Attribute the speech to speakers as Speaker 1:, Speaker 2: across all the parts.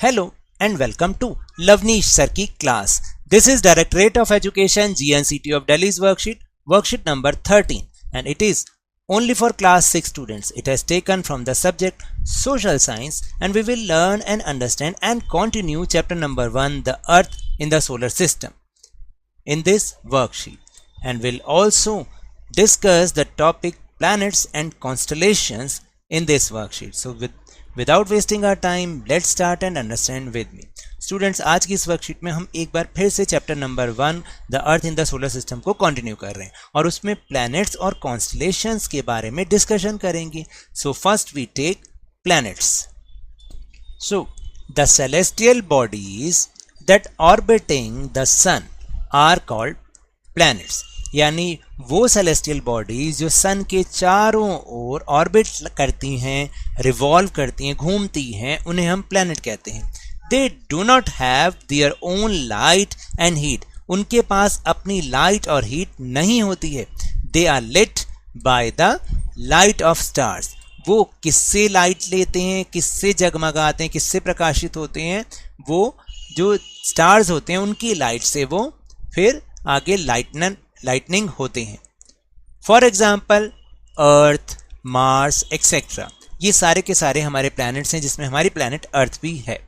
Speaker 1: Hello and welcome to Lavneesh Sir ki class. This is Directorate of Education GNCT of Delhi's worksheet number 13, and it is only for class 6 students. It has taken from the subject social science, and we will learn and understand and continue chapter number 1, the earth in the solar system, in this worksheet, and will also discuss the topic planets and constellations in this worksheet. So without wasting our time, let's start and understand with me. Students, आज की इस worksheet में हम एक बार फिर से chapter number 1 the earth in the solar system को continue कर रहे हैं और उसमें प्लैनेट्स और कॉन्स्टलेशंस के बारे में डिस्कशन करेंगे. So first we take planets. So the celestial bodies that orbiting the sun are called planets. यानी वो सेलेस्टियल बॉडीज जो सन के चारों ओर ऑर्बिट करती हैं, रिवॉल्व करती हैं, घूमती हैं, उन्हें हम प्लैनेट कहते हैं. They do not have their own light and heat. उनके पास अपनी लाइट और हीट नहीं होती है. They are lit by the light of stars. वो किससे लाइट लेते हैं, किससे जगमगाते हैं, किससे प्रकाशित होते हैं? वो जो स्टार्स होते हैं उनकी लाइट से वो फिर आगे लाइटनिंग होते हैं. For example earth, Mars etcetera, ये सारे के सारे हमारे प्लैनेट्स हैं जिसमें हमारी प्लैनेट अर्थ भी है.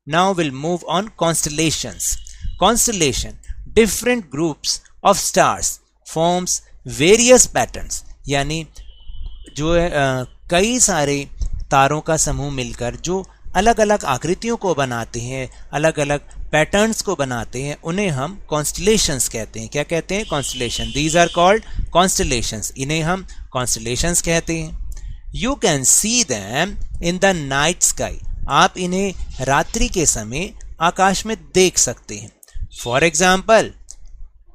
Speaker 1: Now will move on constellations. Constellation, different groups of stars forms various patterns. यानी जो कई सारे तारों का समूह मिलकर जो अलग अलग आकृतियों को बनाते हैं, अलग अलग पैटर्न्स को बनाते हैं, उन्हें हम कॉन्स्टलेशंस कहते हैं. क्या कहते हैं? Constellation. These are called constellations. इन्हें हम कॉन्स्टलेशंस कहते हैं. You can see them in the night sky. आप इन्हें रात्रि के समय आकाश में देख सकते हैं. For example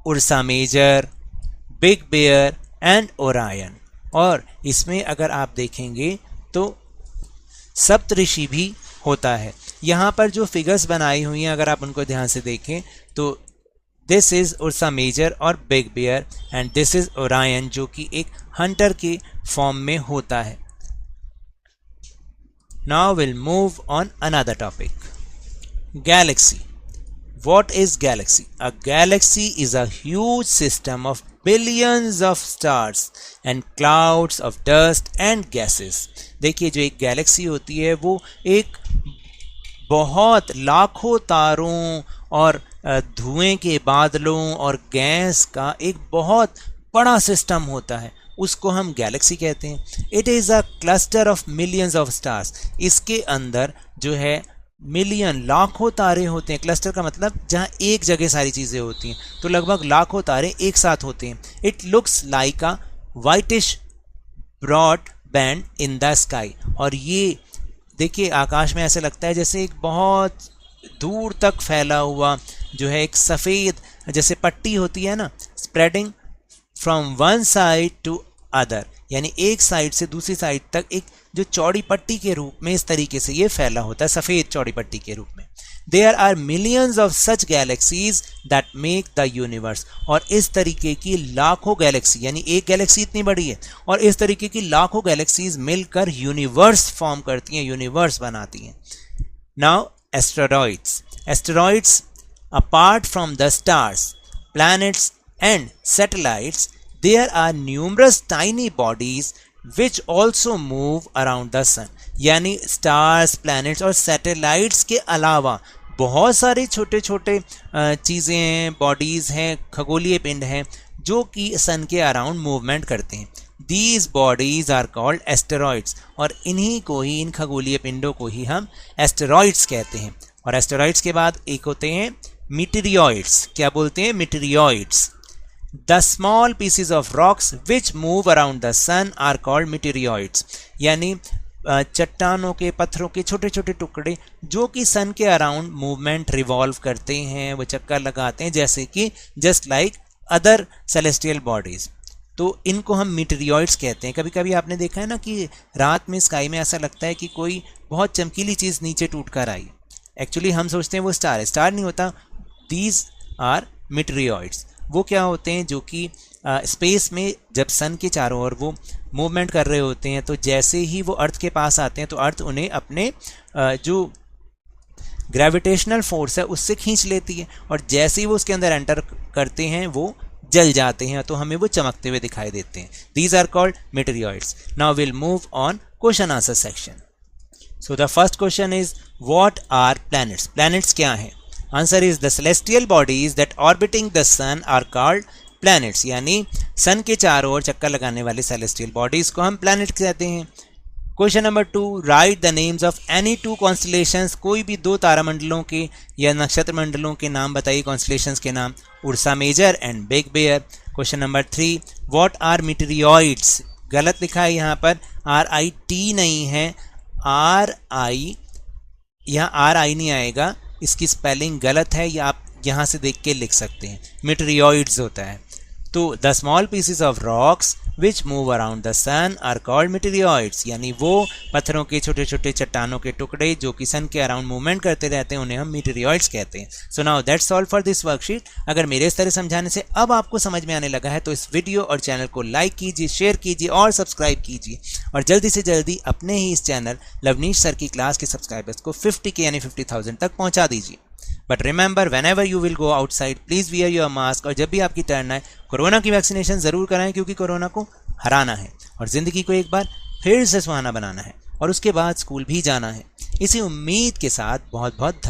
Speaker 1: Ursa Major, big bear and Orion. और इसमें अगर आप देखेंगे तो सप्तऋषि भी होता है. यहाँ पर जो फिगर्स बनाई हुई हैं अगर आप उनको ध्यान से देखें तो दिस इज उर्सा मेजर और big bear and this is Orion, जो कि एक हंटर के फॉर्म में होता है. Now will move on another topic, galaxy. What is galaxy? A galaxy is a huge system of billions of stars and clouds of dust and gases. देखिए, जो एक गैलेक्सी होती है वो एक बहुत लाखों तारों और धुएं के बादलों और गैस का एक बहुत बड़ा सिस्टम होता है. उसको हम गैलेक्सी कहते हैं. It is a cluster of millions of stars. इसके अंदर जो है मिलियन, लाखों तारे होते हैं. क्लस्टर का मतलब जहाँ एक जगह सारी चीज़ें होती हैं, तो लगभग लाखों तारे एक साथ होते हैं. It looks like a whitish broad band in the sky. और ये देखिए, आकाश में ऐसे लगता है जैसे एक बहुत दूर तक फैला हुआ जो है एक सफ़ेद जैसे पट्टी होती है ना, spreading from one side to other. यानी एक साइड से दूसरी साइड तक एक जो चौड़ी पट्टी के रूप में इस तरीके से ये फैला होता है, सफ़ेद चौड़ी पट्टी के रूप में. There are millions of such galaxies that make the universe. और इस तरीके की लाखों गैलेक्सी, यानी एक गैलेक्सी इतनी बड़ी है और इस तरीके की लाखों गैलेक्सीज मिलकर यूनिवर्स फॉर्म करती हैं, यूनिवर्स बनाती हैं. Now asteroids. Asteroids, apart from the stars, planets and satellites, there are numerous tiny bodies which also move around the sun. यानी स्टार्स, प्लैनेट्स और सैटेलाइट्स के अलावा बहुत सारे छोटे छोटे चीज़ें हैं, बॉडीज़ हैं, खगोलीय पिंड हैं जो कि सन के अराउंड मूवमेंट करते हैं. These bodies are called asteroids. और इन्हीं को ही, इन खगोलीय पिंडों को ही हम एस्टेरॉइड्स कहते हैं. और एस्टेरॉइड्स के बाद एक होते हैं मीटेरियोइड्स. क्या बोलते हैं? मीटेरियोइड्स. The small pieces of rocks which move around the sun are called meteoroids. यानी चट्टानों के, पत्थरों के छोटे छोटे टुकड़े जो कि सन के अराउंड मूवमेंट, रिवॉल्व करते हैं, वो चक्कर लगाते हैं, जैसे कि just like other celestial bodies. तो इनको हम मीटेरियोइड्स कहते हैं. कभी कभी आपने देखा है ना कि रात में स्काई में ऐसा लगता है कि कोई बहुत चमकीली चीज़ नीचे टूट कर आई. एक्चुअली हम सोचते हैं वो स्टार है. स्टार नहीं होता. These are meteoroids. वो क्या होते हैं? जो कि स्पेस में जब सन के चारों ओर वो मूवमेंट कर रहे होते हैं, तो जैसे ही वो अर्थ के पास आते हैं तो अर्थ उन्हें अपने जो ग्रेविटेशनल फोर्स है उससे खींच लेती है, और जैसे ही वो उसके अंदर एंटर करते हैं वो जल जाते हैं, तो हमें वो चमकते हुए दिखाई देते हैं. These are called meteoroids. Now will move on question answer section. So the first question is what are planets. Planets क्या हैं? Answer is the celestial bodies that orbiting the sun are called planets. यानी sun के चारों ओर चक्कर लगाने वाले celestial bodies को हम प्लैनेट कहते हैं. Question number 2, right the names of any 2 constellations. कोई भी 2 तारामंडलों के या नक्षत्र मंडलों के नाम बताइए, कॉन्स्टलेशंस के नाम. Ursa Major and big bear. Question number 3, what are meteoroids. गलत लिखा है यहाँ पर, RIT नहीं है, RI. यहाँ RI नहीं आएगा, इसकी स्पेलिंग गलत है, या आप यहाँ से देख के लिख सकते हैं. मीटेरियोइड्स होता है. तो the small pieces of rocks which move around the sun are called meteoroids. यानी वो पत्थरों के छोटे छोटे चट्टानों के टुकड़े जो कि सन के अराउंड मूवमेंट करते रहते हैं, उन्हें हम मीटेरियोइड्स कहते हैं. So now that's all for this worksheet. अगर मेरे इस तरह समझाने से अब आपको समझ में आने लगा है तो इस वीडियो और चैनल को लाइक कीजिए, शेयर कीजिए और सब्सक्राइब कीजिए, और जल्दी से जल्दी अपने ही इस चैनल लवनीश सर की क्लास के सब्सक्राइबर्स को 50K यानी 50,000 तक पहुंचा दीजिए. But remember, whenever you will go outside, please wear your mask. और जब भी आपकी टर्न आए कोरोना की वैक्सीनेशन ज़रूर कराएं, क्योंकि कोरोना को हराना है और ज़िंदगी को एक बार फिर से सुहाना बनाना है, और उसके बाद स्कूल भी जाना है. इसी उम्मीद के साथ बहुत बहुत